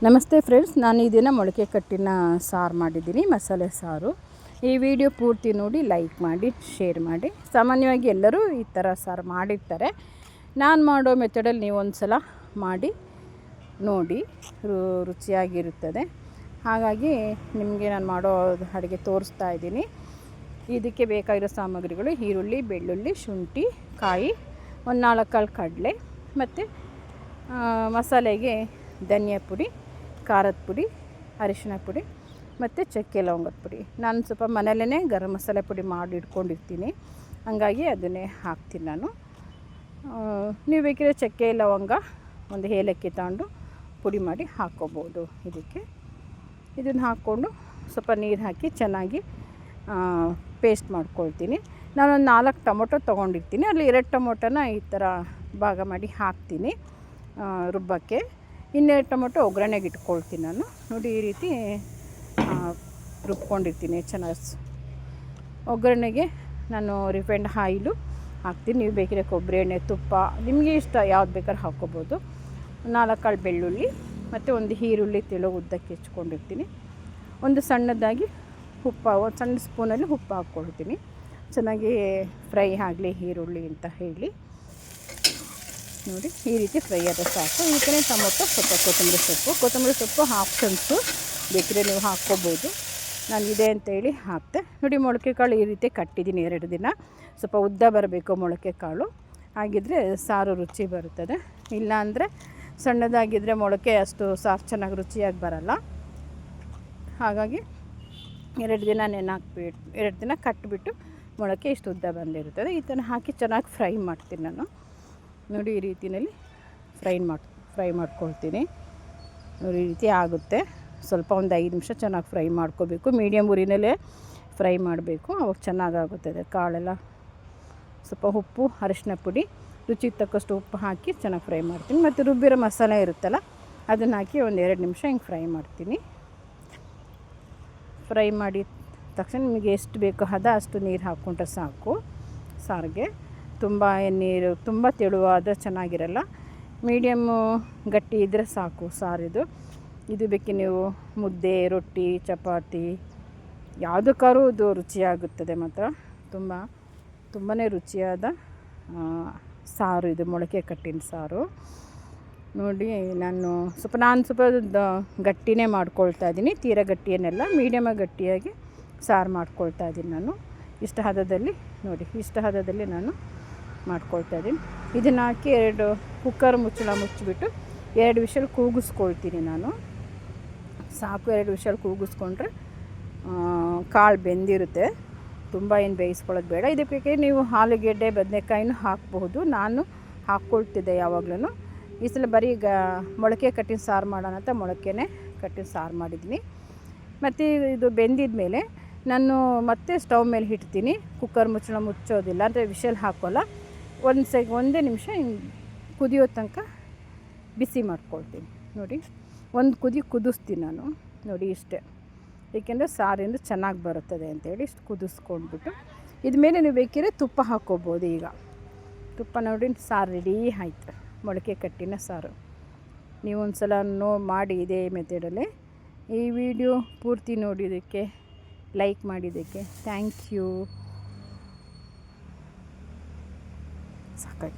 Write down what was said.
ನಮಸ್ತೆ ಫ್ರೆಂಡ್ಸ್, ನಾನು ಈ ದಿನ ಮೊಳಕೆ ಕಟ್ಟಿನ ಸಾರು ಮಾಡಿದ್ದೀನಿ, ಮಸಾಲೆ ಸಾರು. ಈ ವಿಡಿಯೋ ಪೂರ್ತಿ ನೋಡಿ ಲೈಕ್ ಮಾಡಿ, ಶೇರ್ ಮಾಡಿ. ಸಾಮಾನ್ಯವಾಗಿ ಎಲ್ಲರೂ ಈ ಥರ ಸಾರು ಮಾಡಿರ್ತಾರೆ. ನಾನು ಮಾಡೋ ಮೆಥಡಲ್ಲಿ ನೀವು ಒಂದು ಸಲ ಮಾಡಿ ನೋಡಿ, ರುಚಿಯಾಗಿರುತ್ತದೆ. ಹಾಗಾಗಿ ನಿಮಗೆ ನಾನು ಮಾಡೋ ಅಡುಗೆ ತೋರಿಸ್ತಾ ಇದ್ದೀನಿ. ಇದಕ್ಕೆ ಬೇಕಾಗಿರೋ ಸಾಮಗ್ರಿಗಳು: ಈರುಳ್ಳಿ, ಬೆಳ್ಳುಳ್ಳಿ, ಶುಂಠಿ, ಕಾಯಿ, ಒಂದು 4 ಕಡಲೆ, ಮತ್ತು ಮಸಾಲೆಗೆ ಧನಿಯಾ ಪುಡಿ, ಖಾರದ ಪುಡಿ, ಅರಿಶಿನ ಪುಡಿ ಮತ್ತು ಚಕ್ಕೆ ಲವಂಗದ ಪುಡಿ. ನಾನು ಸ್ವಲ್ಪ ಮನೆಯಲ್ಲೇ ಗರಂ ಮಸಾಲೆ ಪುಡಿ ಮಾಡಿ ಇಟ್ಕೊಂಡಿರ್ತೀನಿ, ಹಂಗಾಗಿ ಅದನ್ನೇ ಹಾಕ್ತೀನಿ ನಾನು. ನೀವು ಬೇಕಿದ್ರೆ ಚಕ್ಕೆ ಲವಂಗ, ಒಂದು ಏಲಕ್ಕಿ ತಗೊಂಡು ಪುಡಿ ಮಾಡಿ ಹಾಕ್ಕೋಬೋದು ಇದಕ್ಕೆ. ಇದನ್ನು ಹಾಕ್ಕೊಂಡು ಸ್ವಲ್ಪ ನೀರು ಹಾಕಿ ಚೆನ್ನಾಗಿ ಪೇಸ್ಟ್ ಮಾಡ್ಕೊಳ್ತೀನಿ. ನಾನೊಂದು 4 ಟೊಮೊಟೊ ತೊಗೊಂಡಿರ್ತೀನಿ, ಅಲ್ಲಿ 2 ಟೊಮೊಟೊನ ಈ ಥರ ಭಾಗ ಮಾಡಿ ಹಾಕ್ತೀನಿ ರುಬ್ಬಕ್ಕೆ. 2 ಟೊಮೊಟೊ ಒಗ್ಗರಣೆಗೆ ಇಟ್ಕೊಳ್ತೀನಿ ನಾನು. ನೋಡಿ, ಈ ರೀತಿ ರುಬ್ಕೊಂಡಿರ್ತೀನಿ ಚೆನ್ನಾಗಿ. ಒಗ್ಗರಣೆಗೆ ನಾನು ರಿಫೈಂಡ್ ಆಯಿಲು ಹಾಕ್ತೀನಿ. ನೀವು ಬೇಕಿದ್ರೆ ಕೊಬ್ಬರಿ ಎಣ್ಣೆ, ತುಪ್ಪ, ನಿಮಗೆ ಇಷ್ಟ ಯಾವ್ದು ಬೇಕಾದ್ರೂ ಹಾಕ್ಕೋಬೋದು. 4 ಬೆಳ್ಳುಳ್ಳಿ ಮತ್ತು ಒಂದು ಈರುಳ್ಳಿ ತೆಳು ಉದ್ದಕ್ಕೆ ಹೆಚ್ಕೊಂಡಿರ್ತೀನಿ. ಒಂದು ಸಣ್ಣದಾಗಿ ಒಂದು ಸಣ್ಣ ಸ್ಪೂನಲ್ಲಿ ಉಪ್ಪು ಹಾಕ್ಕೊಳ್ತೀನಿ. ಚೆನ್ನಾಗಿ ಫ್ರೈ ಆಗಲಿ ಈರುಳ್ಳಿ ಅಂತ ಹೇಳಿ. ನೋಡಿ, ಈ ರೀತಿ ಫ್ರೈ ಆದರೆ ಸಾಕು. ಇದಕ್ಕೆ ಟೊಮೊಟೊ, ಸ್ವಲ್ಪ ಕೊತ್ತಂಬರಿ ಸೊಪ್ಪು ಆಪ್ಷನ್ಸು, ಬೇಕಿದ್ರೆ ನೀವು ಹಾಕ್ಕೋಬೋದು. ನಾನು ಇದೆ ಅಂತೇಳಿ ಹಾಕ್ತೆ. ನೋಡಿ, ಮೊಳಕೆ ಕಾಳು ಈ ರೀತಿ ಕಟ್ಟಿದ್ದೀನಿ 2 ದಿನ. ಸ್ವಲ್ಪ ಉದ್ದ ಬರಬೇಕು ಮೊಳಕೆ ಕಾಳು, ಹಾಗಿದ್ರೆ ಸಾರು ರುಚಿ ಬರುತ್ತದೆ. ಇಲ್ಲಾಂದರೆ ಸಣ್ಣದಾಗಿದ್ದರೆ ಮೊಳಕೆ ಅಷ್ಟು ಸಾರು ಚೆನ್ನಾಗಿ ರುಚಿಯಾಗಿ ಬರಲ್ಲ. ಹಾಗಾಗಿ 2 ದಿನ ನೆನೆಹಾಕ್ಬಿಟ್ಟು 2 ದಿನ ಕಟ್ಟಿಬಿಟ್ಟು ಮೊಳಕೆ ಇಷ್ಟು ಉದ್ದ ಬಂದಿರುತ್ತದೆ. ಈ ಥರ ಹಾಕಿ ಚೆನ್ನಾಗಿ ಫ್ರೈ ಮಾಡ್ತೀನಿ ನಾನು. ನೋಡಿ, ಈ ರೀತಿಯಲ್ಲಿ ಫ್ರೈ ಮಾಡ್ಕೊಳ್ತೀನಿ. ನೋಡಿ, ಈ ರೀತಿ ಆಗುತ್ತೆ. ಸ್ವಲ್ಪ ಒಂದು 5 ನಿಮಿಷ ಚೆನ್ನಾಗಿ ಫ್ರೈ ಮಾಡ್ಕೋಬೇಕು. ಮೀಡಿಯಮ್ ಉರಿನಲ್ಲೇ ಫ್ರೈ ಮಾಡಬೇಕು, ಅವಾಗ ಚೆನ್ನಾಗಾಗುತ್ತದೆ ಕಾಳೆಲ್ಲ. ಸ್ವಲ್ಪ ಉಪ್ಪು, ಅರಿಶಿನ ಪುಡಿ, ರುಚಿಗೆ ತಕ್ಕಷ್ಟು ಉಪ್ಪು ಹಾಕಿ ಚೆನ್ನಾಗಿ ಫ್ರೈ ಮಾಡ್ತೀನಿ. ಮತ್ತು ರುಬ್ಬಿರೋ ಮಸಾಲೆ ಇರುತ್ತಲ್ಲ, ಅದನ್ನು ಹಾಕಿ ಒಂದು 2 ನಿಮಿಷ ಹಿಂಗೆ ಫ್ರೈ ಮಾಡ್ತೀನಿ. ಫ್ರೈ ಮಾಡಿದ ತಕ್ಷಣ ನಿಮಗೆ ಎಷ್ಟು ಬೇಕೋ ಅಷ್ಟು ನೀರು ಹಾಕ್ಕೊಂಡ್ರೆ ಸಾಕು ಸಾರಿಗೆ. ತುಂಬ ನೀರು ತುಂಬ ತೆಳುವಾದರೆ ಚೆನ್ನಾಗಿರಲ್ಲ. ಮೀಡಿಯಮ್ಮು ಗಟ್ಟಿ ಇದ್ದರೆ ಸಾಕು ಸಾರಿದು. ಇದು ಬೇಕಿ ನೀವು ಮುದ್ದೆ, ರೊಟ್ಟಿ, ಚಪಾತಿ ಯಾವುದಕ್ಕಾದ್ರೂ ಇದು ರುಚಿಯಾಗುತ್ತದೆ. ಮಾತ್ರ ತುಂಬಾ ರುಚಿಯಾದ ಸಾರು ಇದು, ಮೊಳಕೆ ಕಟ್ಟಿನ ಸಾರು. ನೋಡಿ, ನಾನು ಸ್ವಲ್ಪ ಗಟ್ಟಿನೇ ಮಾಡ್ಕೊಳ್ತಾ ಇದ್ದೀನಿ, ತೀರಾ ಗಟ್ಟಿಯನ್ನೆಲ್ಲ, ಮೀಡಿಯಮಾಗಿ ಗಟ್ಟಿಯಾಗಿ ಸಾರು ಮಾಡ್ಕೊಳ್ತಾ ಇದ್ದೀನಿ ನಾನು. ಇಷ್ಟ ಹದದಲ್ಲಿ ನಾನು ಮಾಡ್ಕೊಳ್ತಾ ಇದ್ದೀನಿ. ಇದನ್ನು ಹಾಕಿ 2 ಕುಕ್ಕರ್ ಮುಚ್ಚಿಬಿಟ್ಟು 2 ವಿಷಲ್ ಕೂಗಿಸ್ಕೊಳ್ತೀನಿ ನಾನು. ಸಾಕು, 2 ವಿಷಲ್ ಕೂಗಿಸ್ಕೊಂಡ್ರೆ ಕಾಳು ಬೆಂದಿರುತ್ತೆ. ತುಂಬ ಏನು ಬೇಯಿಸ್ಕೊಳ್ಳೋದು ಬೇಡ. ಇದಕ್ಕೆ ನೀವು ಆಲೂಗೆಡ್ಡೆ, ಬದನೆಕಾಯಿನೂ ಹಾಕಬಹುದು. ನಾನು ಹಾಕ್ಕೊಳ್ತಿದ್ದೆ ಯಾವಾಗಲೂ. ಈ ಸಲ ಬರೀ ಮೊಳಕೆ ಕಟ್ಟಿನ ಸಾರು ಮಾಡೋಣ ಅಂತ ಮೊಳಕೆನೇ ಕಟ್ಟಿನ ಸಾರು ಮಾಡಿದ್ದೀನಿ. ಮತ್ತು ಇದು ಬೆಂದಿದ ಮೇಲೆ ನಾನು ಮತ್ತೆ ಸ್ಟವ್ ಮೇಲೆ ಇಡ್ತೀನಿ. ಕುಕ್ಕರ್ ಮುಚ್ಚೋದಿಲ್ಲ, ಅಂದರೆ ವಿಷಲ್ ಹಾಕೋಲ್ಲ. ಒಂದೇ ನಿಮಿಷ ಹಿಂಗೆ ಕುದಿಯೋ ತನಕ ಬಿಸಿ ಮಾಡ್ಕೊಳ್ತೀನಿ. ನೋಡಿ, ಒಂದು ಕುದಿಸ್ತೀನಿ ನಾನು. ನೋಡಿ, ಇಷ್ಟೇ. ಏಕೆಂದರೆ ಸಾರಿಂದ ಚೆನ್ನಾಗಿ ಬರುತ್ತದೆ ಅಂತೇಳಿ ಇಷ್ಟು ಕುದಿಸ್ಕೊಂಡ್ಬಿಟ್ಟು ಇದ್ಮೇಲೆ ನೀವು ಬೇಕಿದ್ರೆ ತುಪ್ಪ ಹಾಕ್ಕೋಬೋದು. ಈಗ ತುಪ್ಪ ನೋಡಿ, ಸಾರು ರೆಡಿ ಆಯ್ತು, ಮೊಳಕೆ ಕಟ್ಟಿನ ಸಾರು. ನೀವು ಒಂದು ಸಲ ಮಾಡಿ ಇದೇ ಮೆಥಡಲ್ಲೇ. ಈ ವಿಡಿಯೋ ಪೂರ್ತಿ ನೋಡಿದ್ದಕ್ಕೆ, ಲೈಕ್ ಮಾಡಿದ್ದಕ್ಕೆ ಥ್ಯಾಂಕ್ ಯು. ಸಾಕಾಗಿ